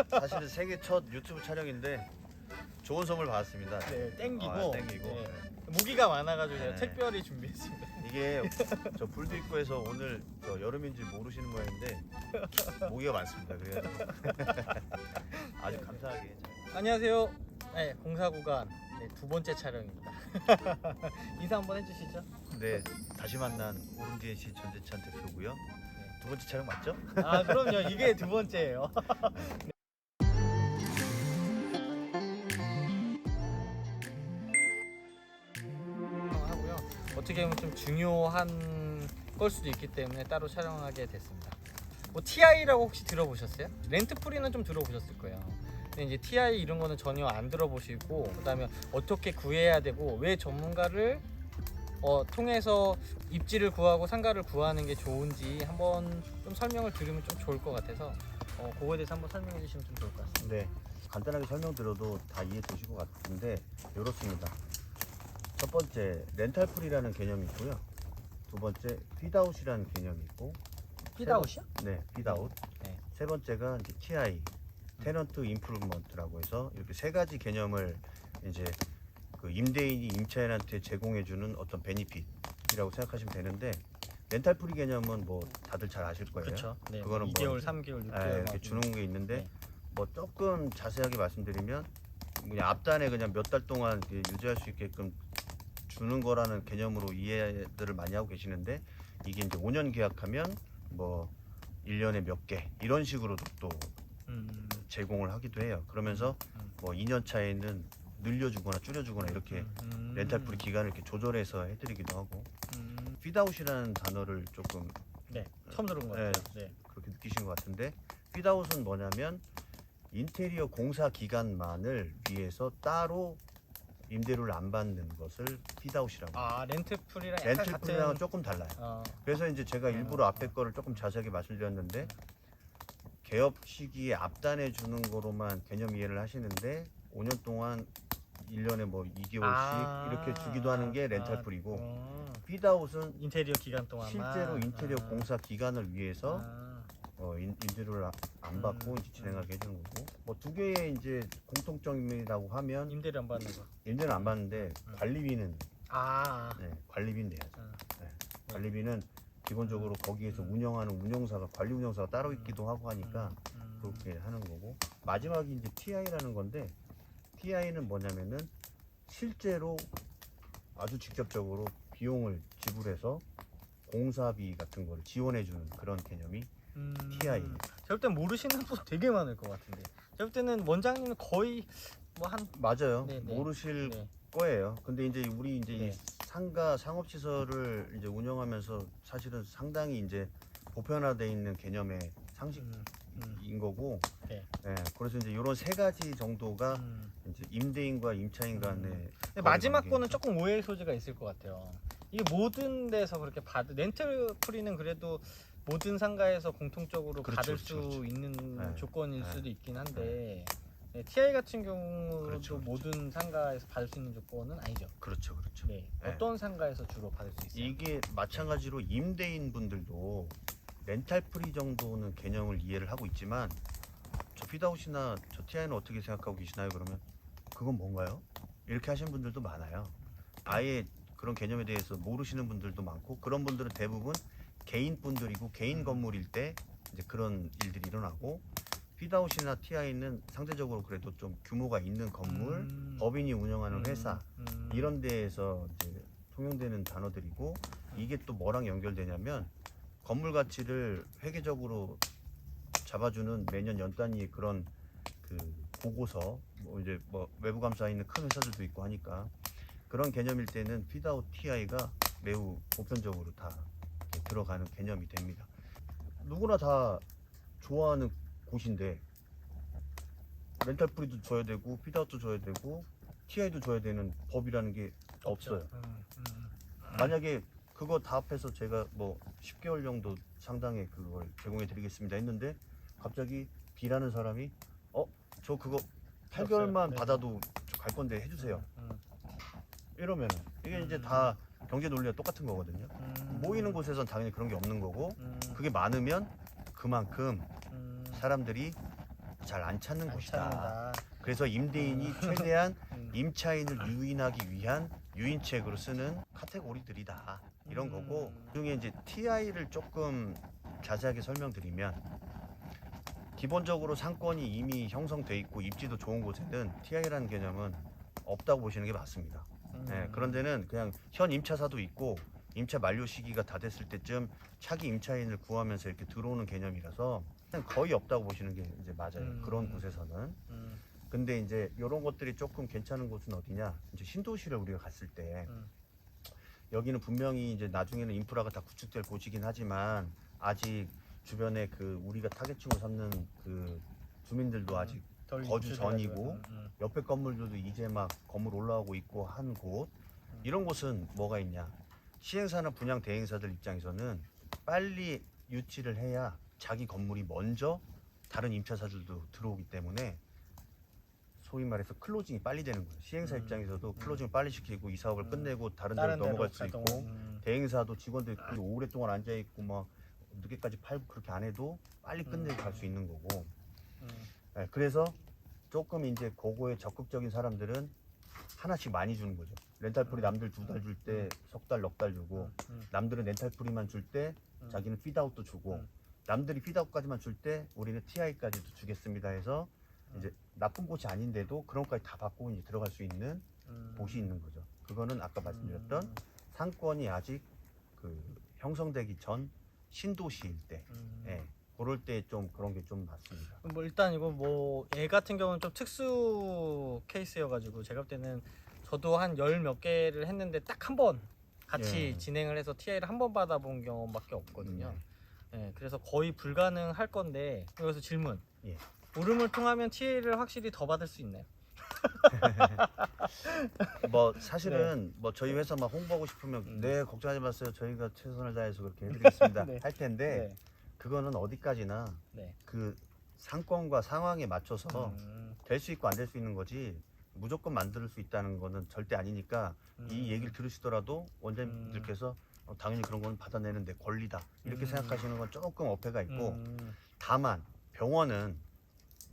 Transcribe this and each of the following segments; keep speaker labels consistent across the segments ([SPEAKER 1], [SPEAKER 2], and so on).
[SPEAKER 1] 사실은 생애 첫 유튜브 촬영인데 좋은 선물 받았습니다.
[SPEAKER 2] 네, 땡기고.
[SPEAKER 1] 땡기고.
[SPEAKER 2] 네.
[SPEAKER 1] 네.
[SPEAKER 2] 무기가 많아가지고 제가
[SPEAKER 1] 네.
[SPEAKER 2] 특별히 준비했습니다.
[SPEAKER 1] 이게 저 불도 있고 해서 오늘 저 여름인지 모르시는 모양인데 모기가 많습니다. 그래가지고 아주 감사하게 잘.
[SPEAKER 2] 안녕하세요. 네, 공사 구간 네, 두 번째 촬영입니다. 인사 한번 해주시죠.
[SPEAKER 1] 네, 다시 만난 오른DNC 전재찬 대표고요. 두 번째 촬영 맞죠?
[SPEAKER 2] 아 그럼요. 이게 두 번째예요. 하고요. 어떻게 보면 좀 중요한 걸 수도 있기 때문에 따로 촬영하게 됐습니다. 뭐 TI라고 혹시 들어보셨어요? 렌트프리는 좀 들어보셨을 거예요. 근데 이제 TI 이런 거는 전혀 안 들어보시고, 그다음에 어떻게 구해야 되고 왜 전문가를 통해서 입지를 구하고 상가를 구하는 게 좋은지 한번 좀 설명을 들으면 좀 좋을 것 같아서 그거에 대해서 한번 설명해 주시면 좀 좋을 것 같습니다.
[SPEAKER 1] 네, 간단하게 설명드려도 다 이해되실 것 같은데 이렇습니다. 첫 번째 렌탈풀이라는 개념이 있고요. 두 번째 핏아웃이라는 개념이 있고.
[SPEAKER 2] 핏아웃이요?
[SPEAKER 1] 네, 핏아웃.
[SPEAKER 2] 네.
[SPEAKER 1] 세 번째가 이제 TI, 테넌트 임프루먼트라고 해서 이렇게 세 가지 개념을 이제 그 임대인이 임차인한테 제공해주는 어떤 베니핏이라고 생각하시면 되는데, 렌탈풀이 개념은 뭐 다들 잘 아실 거예요.
[SPEAKER 2] 그렇죠. 네,
[SPEAKER 1] 그거는
[SPEAKER 2] 2개월,
[SPEAKER 1] 뭐
[SPEAKER 2] 3개월, 6개월
[SPEAKER 1] 이렇게 주는 게 있는데,
[SPEAKER 2] 네.
[SPEAKER 1] 뭐 조금 자세하게 말씀드리면 그냥 앞단에 그냥 몇 달 동안 유지할 수 있게끔 주는 거라는 개념으로 이해들을 많이 하고 계시는데, 이게 이제 5년 계약하면 뭐 1년에 몇 개 이런 식으로도 또 제공을 하기도 해요. 그러면서 뭐 2년 차에는 늘려주거나 줄여주거나 이렇게 렌탈풀이 기간을 이렇게 조절해서 해드리기도 하고. 핏아웃이라는 단어를 조금
[SPEAKER 2] 네, 처음 들은 것 같아요. 네.
[SPEAKER 1] 그렇게 느끼신 것 같은데, 핏아웃은 뭐냐면 인테리어 공사 기간만을 위해서 따로 임대료를 안 받는 것을 핏아웃이라고 해요.
[SPEAKER 2] 아, 렌트풀이랑 약간
[SPEAKER 1] 렌트풀이랑은
[SPEAKER 2] 같은.
[SPEAKER 1] 조금 달라요.
[SPEAKER 2] 어,
[SPEAKER 1] 그래서 이제 제가 일부러 앞에 거를 조금 자세하게 말씀드렸는데, 개업 시기에 앞단에 주는 거로만 개념 이해를 하시는데 5년 동안 1년에 뭐 2개월씩 이렇게 주기도 하는 게 렌탈풀이고, 핏아웃은
[SPEAKER 2] 인테리어 기간 동안만
[SPEAKER 1] 실제로 인테리어 공사 기간을 위해서
[SPEAKER 2] 아,
[SPEAKER 1] 임대료를 안 받고 이제 진행하게 해주는 거고, 뭐 두 개의 이제 공통점이라고 하면
[SPEAKER 2] 임대료 안 받는 거.
[SPEAKER 1] 임대료는 안 받는데 관리비는 관리비는 내야죠. 네. 관리비는 기본적으로 거기에서 운영하는 운영사가, 관리 운영사가 따로 있기도 하고 하니까 그렇게 하는 거고, 마지막이 이제 TI라는 건데, TI는 뭐냐면은 실제로 아주 직접적으로 비용을 지불해서 공사비 같은 거를 지원해주는 그런 개념이 TI.
[SPEAKER 2] 제가 볼 땐 모르시는 분 되게 많을 것 같은데. 제가 볼 때는 원장님은 거의 뭐 한
[SPEAKER 1] 맞아요.
[SPEAKER 2] 네, 네.
[SPEAKER 1] 모르실
[SPEAKER 2] 네.
[SPEAKER 1] 거예요. 근데 이제 우리 이제
[SPEAKER 2] 네.
[SPEAKER 1] 이 상가 상업시설을 이제 운영하면서 사실은 상당히 이제 보편화되어 있는 개념의 상식인 거고,
[SPEAKER 2] 네.
[SPEAKER 1] 그래서 이제 이런 세 가지 정도가 이제 임대인과 임차인 간의
[SPEAKER 2] 근데 마지막
[SPEAKER 1] 관계니까.
[SPEAKER 2] 거는 조금 오해의 소지가 있을 것 같아요. 이게 모든 데서 그렇게 렌트풀이는 그래도 모든 상가에서 공통적으로
[SPEAKER 1] 그렇죠,
[SPEAKER 2] 받을
[SPEAKER 1] 그렇죠,
[SPEAKER 2] 수
[SPEAKER 1] 그렇죠.
[SPEAKER 2] 있는
[SPEAKER 1] 네.
[SPEAKER 2] 조건일
[SPEAKER 1] 네.
[SPEAKER 2] 수도 있긴 한데, TI 같은 경우도
[SPEAKER 1] 그렇죠, 그렇죠.
[SPEAKER 2] 모든 상가에서 받을 수 있는 조건은 아니죠.
[SPEAKER 1] 그렇죠, 그렇죠.
[SPEAKER 2] 네.
[SPEAKER 1] 네.
[SPEAKER 2] 어떤 상가에서 주로 받을 수 있어요?
[SPEAKER 1] 이게 마찬가지로 임대인 분들도 렌탈풀이 정도는 개념을 이해를 하고 있지만, 저 핏아웃이나 저 TI는 어떻게 생각하고 계시나요? 그러면 그건 뭔가요? 이렇게 하시는 분들도 많아요. 아예 그런 개념에 대해서 모르시는 분들도 많고, 그런 분들은 대부분 개인 분들이고 개인 건물일 때 이제 그런 일들이 일어나고, 핏아웃이나 TI는 상대적으로 그래도 좀 규모가 있는 건물, 법인이 운영하는 회사 이런 데에서 이제 통용되는 단어들이고, 이게 또 뭐랑 연결되냐면 건물 가치를 회계적으로 잡아주는 매년 연 단위의 그런 그 보고서, 뭐 이제 뭐 외부 감사 있는 큰 회사들도 있고 하니까, 그런 개념일 때는 핏아웃 TI가 매우 보편적으로 다 들어가는 개념이 됩니다. 누구나 다 좋아하는 곳인데 렌탈풀이도 줘야 되고 핏아웃도 줘야 되고 TI도 줘야 되는 법이라는 게 없어요. 만약에 그거 다 합해서 제가 뭐 10개월 정도 상당의 그걸 제공해 드리겠습니다 했는데, 갑자기 B라는 사람이 저 그거 8개월만
[SPEAKER 2] 네.
[SPEAKER 1] 받아도 저 갈 건데 해주세요 이러면은 이게 이제 다 경제 논리가 똑같은 거거든요. 모이는 곳에선 당연히 그런 게 없는 거고, 그게 많으면 그만큼 사람들이 잘 안 찾는
[SPEAKER 2] 안
[SPEAKER 1] 곳이다.
[SPEAKER 2] 찾는다.
[SPEAKER 1] 그래서 임대인이 최대한
[SPEAKER 2] 음.
[SPEAKER 1] 임차인을 유인하기 위한 유인책으로 쓰는 카테고리들이다. 이런 거고, 그중에 이제 TI를 조금 자세하게 설명드리면, 기본적으로 상권이 이미 형성돼 있고 입지도 좋은 곳에는 TI라는 개념은 없다고 보시는 게 맞습니다. 네, 그런 데는 그냥 현 임차사도 있고 임차 만료 시기가 다 됐을 때쯤 차기 임차인을 구하면서 이렇게 들어오는 개념이라서 그냥 거의 없다고 보시는 게 이제 맞아요. 그런 곳에서는. 근데 이제 이런 것들이 조금 괜찮은 곳은 어디냐? 이제 신도시를 우리가 갔을 때 여기는 분명히 이제 나중에는 인프라가 다 구축될 곳이긴 하지만 아직 주변에 그 우리가 타겟층을 삼는 그 주민들도 아직
[SPEAKER 2] 덜
[SPEAKER 1] 거주
[SPEAKER 2] 입주돼가지고.
[SPEAKER 1] 전이고 옆에 건물들도 이제 막 건물 올라오고 있고 한 곳, 이런 곳은 뭐가 있냐? 시행사나 분양 대행사들 입장에서는 빨리 유치를 해야 자기 건물이 먼저 다른 임차사들도 들어오기 때문에 소위 말해서 클로징이 빨리 되는 거예요. 시행사 입장에서도 클로징을 빨리 시키고 이 사업을 끝내고 다른 데로 넘어갈 수 있고, 대행사도 직원들이 오랫동안 앉아 있고 막 늦게까지 팔고 그렇게 안 해도 빨리 끝내고 갈 수 있는 거고. 네, 그래서 조금 이제 그거에 적극적인 사람들은 하나씩 많이 주는 거죠. 렌탈풀이 남들 2달 줄 때 석 달, 넉 달 주고, 남들은 렌탈풀이만 줄 때 자기는 피드아웃도 주고, 남들이 피드아웃까지만 줄 때 우리는 TI까지도 주겠습니다 해서 이제 나쁜 곳이 아닌데도 그런 것까지 다 받고 이제 들어갈 수 있는 곳이 있는 거죠. 그거는 아까 말씀드렸던 상권이 아직 그 형성되기 전 신도시일 때, 예, 그럴 때 좀 그런 게 좀 맞습니다.
[SPEAKER 2] 뭐 일단 이거 뭐 얘 같은 경우는 좀 특수 케이스여가지고 제가 볼 때는 저도 한 열 몇 개를 했는데 딱 한 번 같이
[SPEAKER 1] 예.
[SPEAKER 2] 진행을 해서 TI를 한 번 받아본 경험밖에 없거든요. 예, 그래서 거의 불가능할 건데 여기서 질문.
[SPEAKER 1] 예.
[SPEAKER 2] 오름을 통하면 TI를 확실히 더 받을 수 있나요?
[SPEAKER 1] 뭐 사실은 뭐 저희 회사 막 홍보하고 싶으면 네 걱정하지 마세요. 저희가 최선을 다해서 그렇게 해드리겠습니다.
[SPEAKER 2] 네.
[SPEAKER 1] 할 텐데
[SPEAKER 2] 네.
[SPEAKER 1] 그거는 어디까지나
[SPEAKER 2] 네.
[SPEAKER 1] 그 상권과 상황에 맞춰서
[SPEAKER 2] 음.
[SPEAKER 1] 될 수 있고 안 될 수 있는 거지 무조건 만들 수 있다는 거는 절대 아니니까 이 얘기를 들으시더라도 원장님들께서 당연히 그런 건 받아내는 데 권리다 이렇게 생각하시는 건 조금 어폐가 있고, 다만 병원은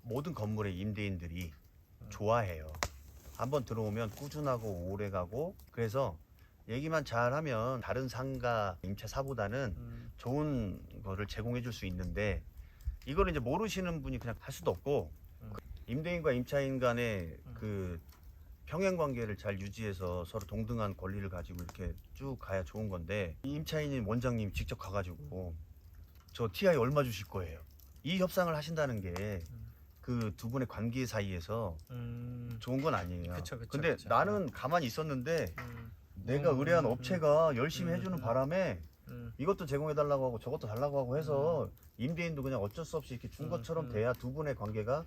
[SPEAKER 1] 모든 건물의 임대인들이 좋아해요. 한번 들어오면 꾸준하고 오래 가고, 그래서 얘기만 잘하면 다른 상가 임차사보다는 좋은 거를 제공해 줄 수 있는데, 이거를 이제 모르시는 분이 그냥 할 수도 없고, 임대인과 임차인 간의 그 평행 관계를 잘 유지해서 서로 동등한 권리를 가지고 이렇게 쭉 가야 좋은 건데, 이 임차인인 원장님이 직접 가가지고 저 TI 얼마 주실 거예요? 이 협상을 하신다는 게 그 두 분의 관계 사이에서 좋은 건 아니에요.
[SPEAKER 2] 그쵸,
[SPEAKER 1] 근데
[SPEAKER 2] 그쵸.
[SPEAKER 1] 나는 가만히 있었는데 내가 의뢰한 업체가 열심히 해주는 바람에 이것도 제공해달라고 하고 저것도 달라고 하고 해서 임대인도 그냥 어쩔 수 없이 이렇게 준 것처럼 돼야 두 분의 관계가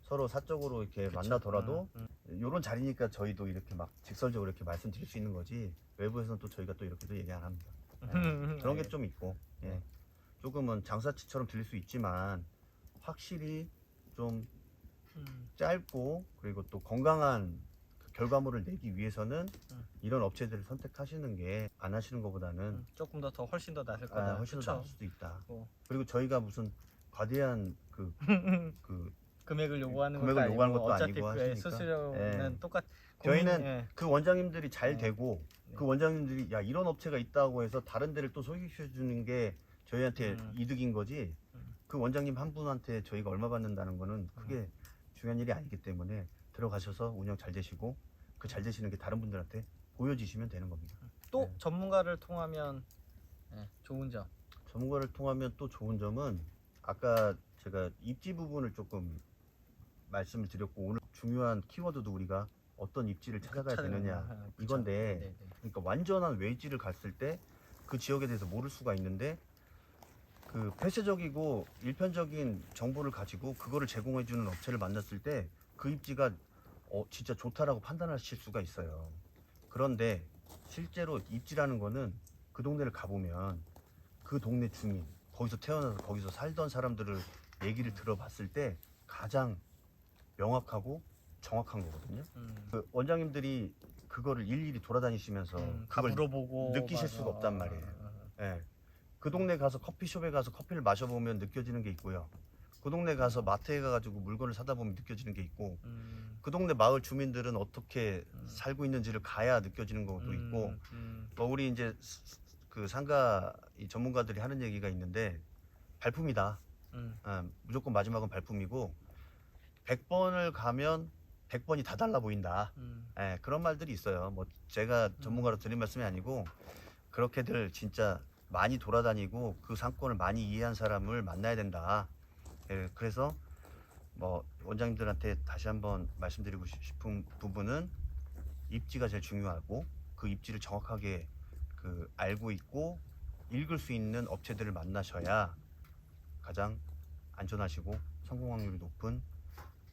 [SPEAKER 1] 서로 사적으로 이렇게 만나더라도 이런 자리니까 저희도 이렇게 막 직설적으로 이렇게 말씀드릴 수 있는 거지, 외부에서는 또 저희가 또 이렇게도 얘기 안 합니다. 그런 게 좀 있고, 예. 조금은 장사치처럼 들릴 수 있지만 확실히 좀 짧고 그리고 또 건강한 그 결과물을 내기 위해서는 이런 업체들을 선택하시는 게 안 하시는 것보다는
[SPEAKER 2] 조금 더 훨씬 더 나을 거다.
[SPEAKER 1] 훨씬 더
[SPEAKER 2] 그쵸?
[SPEAKER 1] 나을 수도 있다.
[SPEAKER 2] 뭐.
[SPEAKER 1] 그리고 저희가 무슨 과대한 그
[SPEAKER 2] 금액을 요구하는
[SPEAKER 1] 금액을
[SPEAKER 2] 것도
[SPEAKER 1] 요구하는
[SPEAKER 2] 아니고
[SPEAKER 1] 것도
[SPEAKER 2] 어차피
[SPEAKER 1] 아니고
[SPEAKER 2] 그
[SPEAKER 1] 하시니까.
[SPEAKER 2] 수수료는
[SPEAKER 1] 예.
[SPEAKER 2] 똑같.
[SPEAKER 1] 저희는
[SPEAKER 2] 예.
[SPEAKER 1] 그 원장님들이 잘
[SPEAKER 2] 네.
[SPEAKER 1] 되고
[SPEAKER 2] 네.
[SPEAKER 1] 그 원장님들이 야 이런 업체가 있다고 해서 다른 데를 또 소개시켜 주는 게 저희한테 이득인 거지, 그 원장님 한 분한테 저희가 얼마 받는다는 거는 크게 중요한 일이 아니기 때문에 들어가셔서 운영 잘 되시고 그 잘 되시는 게 다른 분들한테 보여지시면 되는 겁니다.
[SPEAKER 2] 또
[SPEAKER 1] 네.
[SPEAKER 2] 전문가를 통하면 좋은 점.
[SPEAKER 1] 전문가를 통하면 또 좋은 점은 아까 제가 입지 부분을 조금 말씀을 드렸고, 오늘 중요한 키워드도 우리가 어떤 입지를 찾아가야 되느냐
[SPEAKER 2] 그쵸.
[SPEAKER 1] 이건데,
[SPEAKER 2] 네네.
[SPEAKER 1] 그러니까 완전한 외지를 갔을 때 그 지역에 대해서 모를 수가 있는데 그 폐쇄적이고 일편적인 정보를 가지고 그거를 제공해 주는 업체를 만났을 때 그 입지가 진짜 좋다라고 판단하실 수가 있어요. 그런데 실제로 입지라는 거는 그 동네를 가보면 그 동네 주민, 거기서 태어나서 거기서 살던 사람들을 얘기를 들어봤을 때 가장 명확하고 정확한 거거든요. 그 원장님들이 그거를 일일이 돌아다니시면서
[SPEAKER 2] 다
[SPEAKER 1] 그걸
[SPEAKER 2] 물어보고
[SPEAKER 1] 느끼실
[SPEAKER 2] 맞아.
[SPEAKER 1] 수가 없단 말이에요. 예. 그 동네 가서 커피숍에 가서 커피를 마셔보면 느껴지는 게 있고요. 그 동네 가서 마트에 가가지고 물건을 사다 보면 느껴지는 게 있고
[SPEAKER 2] 음,
[SPEAKER 1] 그 동네 마을 주민들은 어떻게 살고 있는지를 가야 느껴지는 것도 있고 뭐 우리 이제 그 상가 이 전문가들이 하는 얘기가 있는데 발품이다. 무조건 마지막은 발품이고 100번을 가면 100번이 다 달라 보인다. 예, 그런 말들이 있어요. 뭐 제가 전문가로 드린 말씀이 아니고 그렇게들 진짜 많이 돌아다니고 그 상권을 많이 이해한 사람을 만나야 된다. 예, 그래서 뭐 원장님들한테 다시 한번 말씀드리고 싶은 부분은 입지가 제일 중요하고 그 입지를 정확하게 그 알고 있고 읽을 수 있는 업체들을 만나셔야 가장 안전하시고 성공 확률이 높은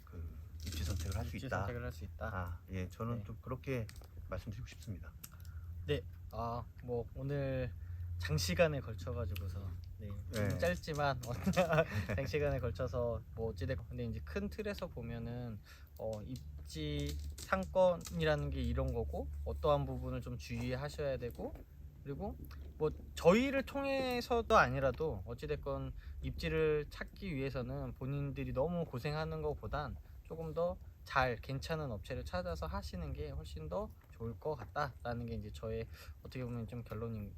[SPEAKER 1] 그 입지 선택을 할 수
[SPEAKER 2] 입지
[SPEAKER 1] 있다.
[SPEAKER 2] 선택을 할 수 있다.
[SPEAKER 1] 아, 예, 저는
[SPEAKER 2] 네.
[SPEAKER 1] 좀 그렇게 말씀드리고 싶습니다.
[SPEAKER 2] 네, 뭐 오늘 장시간에 걸쳐가지고서 좀
[SPEAKER 1] 네.
[SPEAKER 2] 짧지만 장시간에 걸쳐서 뭐 어찌됐건 근데 이제 큰 틀에서 보면은 입지 상권이라는 게 이런 거고 어떠한 부분을 좀 주의하셔야 되고 그리고 뭐 저희를 통해서도 아니라도 어찌됐건 입지를 찾기 위해서는 본인들이 너무 고생하는 것보단 조금 더 잘 괜찮은 업체를 찾아서 하시는 게 훨씬 더 좋을 것 같다라는 게 이제 저의 어떻게 보면 좀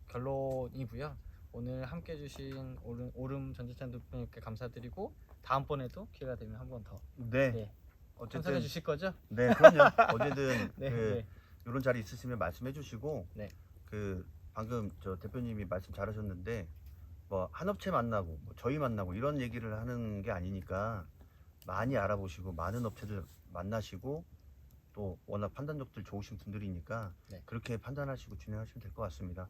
[SPEAKER 2] 결론이고요. 오늘 함께 해주신 오름 전재찬 대표님께 감사드리고 다음번에도 기회가 되면 한 번 더
[SPEAKER 1] 네.
[SPEAKER 2] 참석해
[SPEAKER 1] 어쨌든
[SPEAKER 2] 주실 거죠?
[SPEAKER 1] 네, 그럼요. 어제든
[SPEAKER 2] 네,
[SPEAKER 1] 그
[SPEAKER 2] 네.
[SPEAKER 1] 이런 자리 있으시면 말씀해 주시고
[SPEAKER 2] 네.
[SPEAKER 1] 그 방금 저 대표님이 말씀 잘하셨는데 뭐 한 업체 만나고 뭐 저희 만나고 이런 얘기를 하는 게 아니니까 많이 알아보시고 많은 업체들 만나시고 또 워낙 판단력들 좋으신 분들이니까
[SPEAKER 2] 네.
[SPEAKER 1] 그렇게 판단하시고 진행하시면 될 것 같습니다.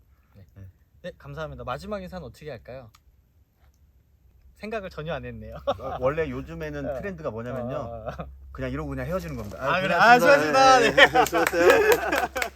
[SPEAKER 2] 네, 감사합니다. 마지막 인사는 어떻게 할까요? 생각을 전혀 안 했네요.
[SPEAKER 1] 원래 요즘에는 트렌드가 뭐냐면요. 그냥 이러고 그냥 헤어지는 겁니다.
[SPEAKER 2] 그래.
[SPEAKER 1] 고생하셨습니다.
[SPEAKER 2] 수고하셨습니다. 네.
[SPEAKER 1] 수고하셨어요.